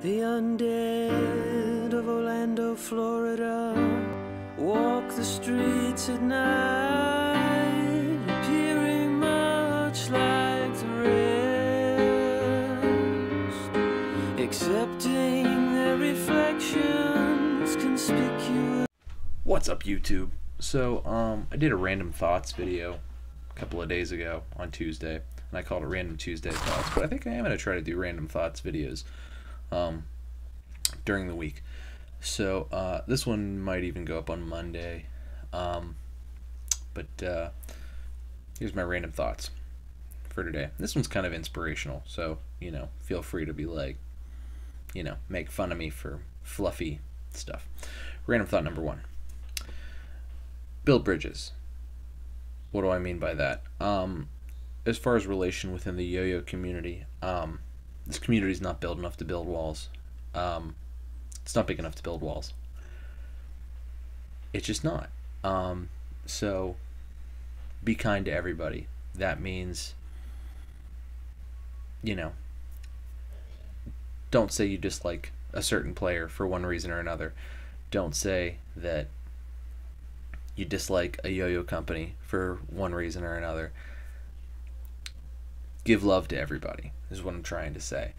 The undead of Orlando, Florida, walk the streets at night, appearing much like the rest, accepting their reflections conspicuous. What's up, YouTube? So, I did a random thoughts video a couple of days ago on Tuesday, and I called it Random Tuesday Thoughts, but I think I am going to try to do random thoughts videos during the week. So, this one might even go up on Monday, but here's my random thoughts for today. This one's kind of inspirational, so, feel free to be like, make fun of me for fluffy stuff. Random thought number one. Build bridges. What do I mean by that? As far as relation within the yo-yo community, this community is not built enough to build walls. It's not big enough to build walls. It's just not. So be kind to everybody. That means, don't say you dislike a certain player for one reason or another. Don't say that you dislike a yo-yo company for one reason or another. Give love to everybody is what I'm trying to say.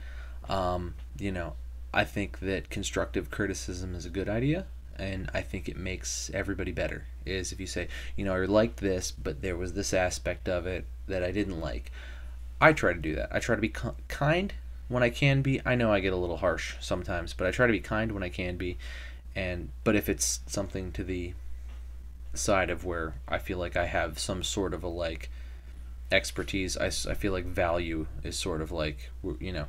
I think that constructive criticism is a good idea, and I think it makes everybody better. Is if you say, I liked this, but there was this aspect of it that I didn't like. I try to do that. I try to be kind when I can be. I know I get a little harsh sometimes, but I try to be kind when I can be. But if it's something to the side of where I feel like I have some sort of a expertise, I feel like value is sort of like, I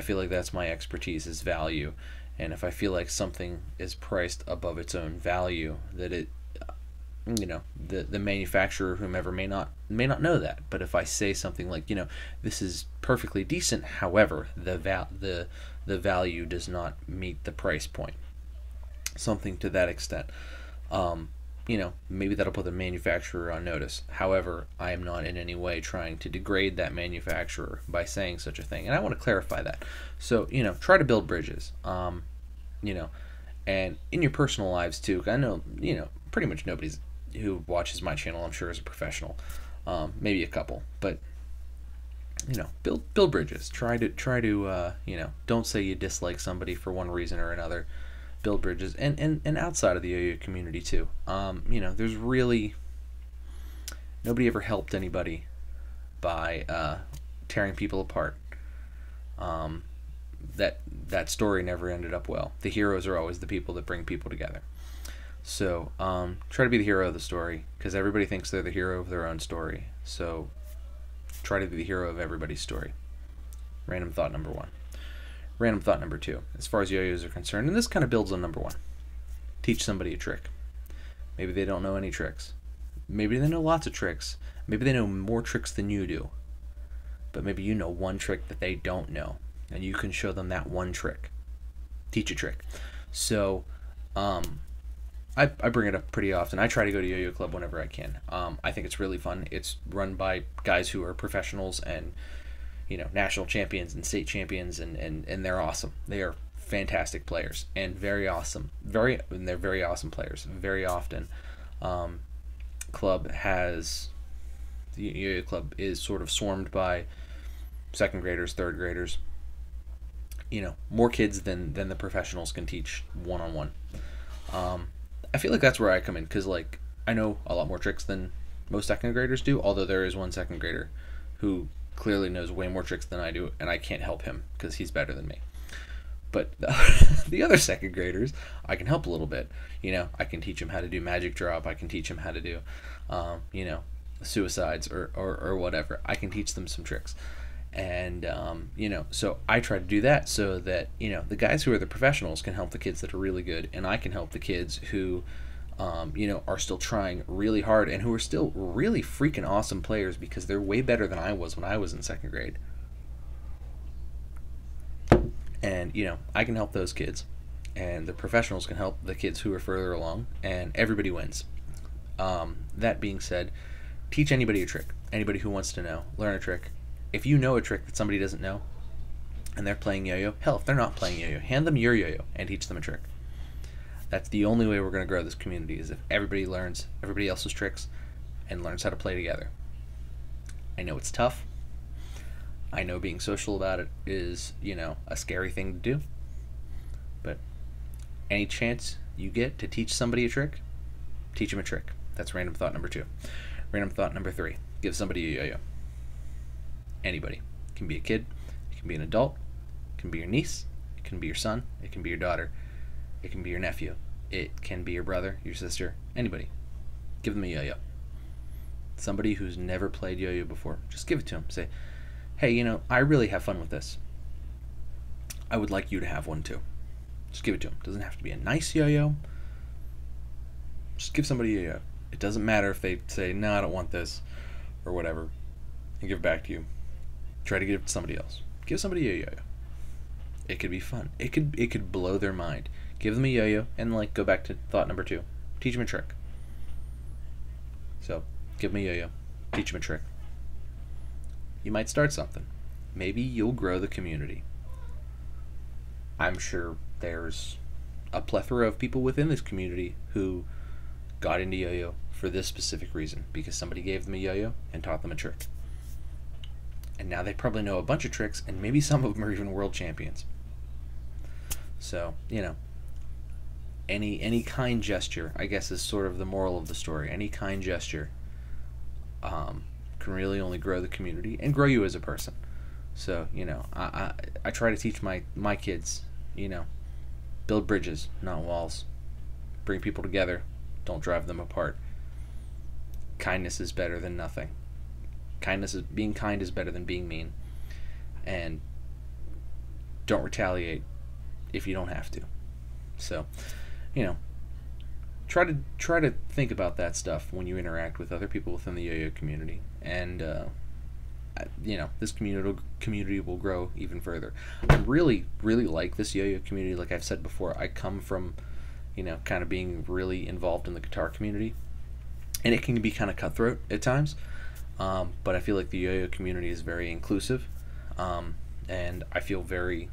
feel like that's my expertise, is value. And if I feel like something is priced above its own value, that it, the manufacturer, whomever, may not know that. But if I say something like, this is perfectly decent, however, the value does not meet the price point, something to that extent, maybe that'll put the manufacturer on notice. However, I am not in any way trying to degrade that manufacturer by saying such a thing, and I want to clarify that. So, try to build bridges, and in your personal lives too. I know, pretty much nobody who watches my channel, I'm sure, is a professional. Maybe a couple, but build bridges. Try to don't say you dislike somebody for one reason or another. Build bridges, and outside of the yo-yo community too. There's really nobody ever helped anybody by tearing people apart. That story never ended up well. The heroes are always the people that bring people together. So try to be the hero of the story, because everybody thinks they're the hero of their own story. So try to be the hero of everybody's story. Random thought number one. Random thought number two, as far as yo-yos are concerned, and this kind of builds on number one. Teach somebody a trick. Maybe they don't know any tricks. Maybe they know lots of tricks. Maybe they know more tricks than you do. But maybe you know one trick that they don't know, and you can show them that one trick. Teach a trick. So I bring it up pretty often. I try to go to Yo-Yo Club whenever I can. I think it's really fun. It's run by guys who are professionals and national champions and state champions, and they're awesome. They are fantastic players and very awesome. They're very awesome players. Very often, the Yo-Yo Club is sort of swarmed by second graders, third graders. More kids than the professionals can teach one-on-one. I feel like that's where I come in, because I know a lot more tricks than most second graders do. Although there is one second grader who clearly knows way more tricks than I do, and I can't help him because he's better than me. But the other second graders, I can help a little bit. I can teach him how to do magic drop. I can teach him how to do, suicides or whatever. I can teach them some tricks. And, so I try to do that so that, the guys who are the professionals can help the kids that are really good, and I can help the kids who are still trying really hard and who are still really freaking awesome players, because they're way better than I was when I was in second grade. And, I can help those kids, and the professionals can help the kids who are further along, and everybody wins. That being said, teach anybody a trick. Anybody who wants to know, learn a trick. If you know a trick that somebody doesn't know, and they're playing yo-yo, hell, if they're not playing yo-yo, hand them your yo-yo and teach them a trick. That's the only way we're going to grow this community, is if everybody learns everybody else's tricks and learns how to play together. I know it's tough. I know being social about it is, a scary thing to do. But any chance you get to teach somebody a trick, teach them a trick. That's random thought number 2. Random thought number 3. Give somebody a yo-yo. Anybody. It can be a kid. It can be an adult. It can be your niece. It can be your son. It can be your daughter. It can be your nephew. It can be your brother, your sister, anybody. Give them a yo-yo. Somebody who's never played yo-yo before, just give it to them. Say, hey, I really have fun with this. I would like you to have one too. Just give it to them. It doesn't have to be a nice yo-yo. Just give somebody a yo-yo. It doesn't matter if they say, no, I don't want this, or whatever, and give it back to you. Try to give it to somebody else. Give somebody a yo-yo. It could be fun. It could blow their mind. Give them a yo-yo, and go back to thought number 2. Teach them a trick. So, give them a yo-yo. Teach them a trick. You might start something. Maybe you'll grow the community. I'm sure there's a plethora of people within this community who got into yo-yo for this specific reason, because somebody gave them a yo-yo and taught them a trick. And now they probably know a bunch of tricks, and maybe some of them are even world champions. So, any kind gesture, I guess, is sort of the moral of the story. Any kind gesture can really only grow the community and grow you as a person. So, I try to teach my kids, build bridges, not walls. Bring people together. Don't drive them apart. Kindness is better than nothing. Being kind is better than being mean. And don't retaliate if you don't have to. So, try to think about that stuff when you interact with other people within the yo-yo community, and this community will grow even further. I really like this yo-yo community. Like I've said before, I come from kind of being really involved in the guitar community, and it can be kind of cutthroat at times, but I feel like the yo-yo community is very inclusive, and I feel very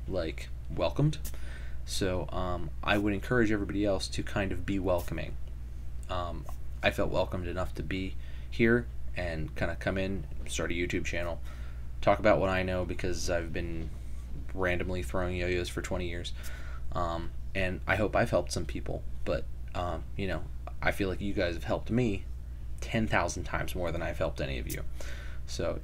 welcomed. So I would encourage everybody else to kind of be welcoming. I felt welcomed enough to be here and kind of come in, start a YouTube channel, talk about what I know, because I've been randomly throwing yo-yos for 20 years. And I hope I've helped some people, but I feel like you guys have helped me 10,000 times more than I've helped any of you. So,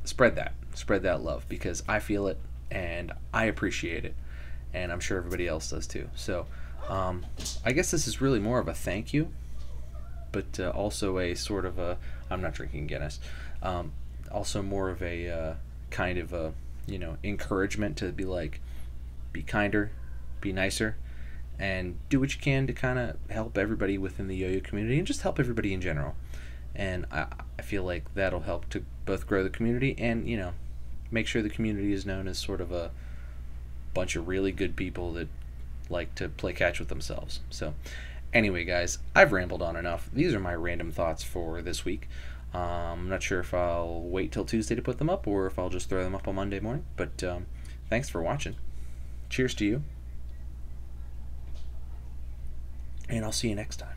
spread that love, because I feel it and I appreciate it, and I'm sure everybody else does too. So I guess this is really more of a thank you, but also a sort of a, I'm not drinking Guinness, also more of a kind of a encouragement to be kinder, be nicer, and do what you can to kind of help everybody within the yo-yo community, and just help everybody in general. And I feel like that'll help to both grow the community and make sure the community is known as sort of a bunch of really good people that like to play catch with themselves. So anyway, guys, I've rambled on enough. These are my random thoughts for this week. I'm not sure if I'll wait till Tuesday to put them up, or if I'll just throw them up on Monday morning, but thanks for watching. Cheers to you, and I'll see you next time.